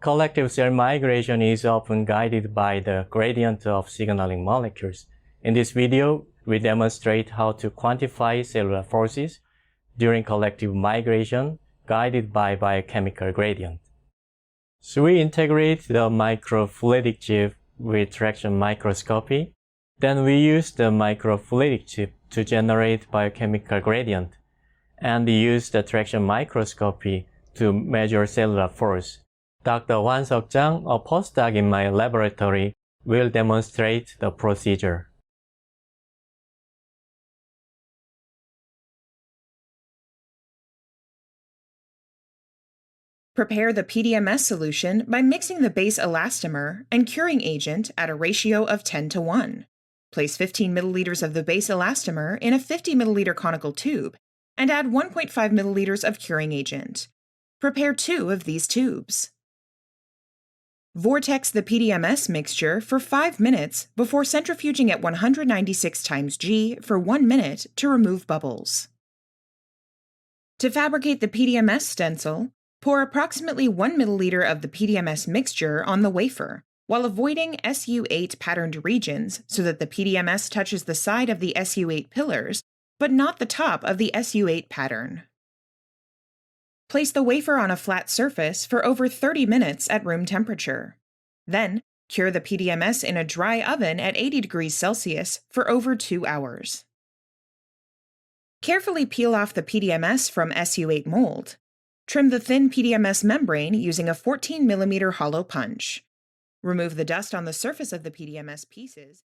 collective cell migration is often guided by the gradient of signaling molecules. In this video, we demonstrate how to quantify cellular forces during collective migration guided by biochemical gradient. So we integrate the microfluidic chip with traction microscopy. Then we use the microfluidic chip to generate biochemical gradient and use the traction microscopy to measure cellular force. Dr. Hwanseok Jang, a postdoc in my laboratory, will demonstrate the procedure. Prepare the PDMS solution by mixing the base elastomer and curing agent at a ratio of 10:1. Place 15 milliliters of the base elastomer in a 50 milliliter conical tube and add 1.5 milliliters of curing agent. Prepare 2 of these tubes. Vortex the PDMS mixture for 5 minutes before centrifuging at 196 times G for 1 minute to remove bubbles. To fabricate the PDMS stencil, pour approximately 1 milliliter of the PDMS mixture on the wafer, while avoiding SU8 patterned regions so that the PDMS touches the side of the SU8 pillars, but not the top of the SU8 pattern. Place the wafer on a flat surface for over 30 minutes at room temperature. Then, cure the PDMS in a dry oven at 80 degrees Celsius for over 2 hours. Carefully peel off the PDMS from SU8 mold. Trim the thin PDMS membrane using a 14 mm hollow punch. Remove the dust on the surface of the PDMS pieces.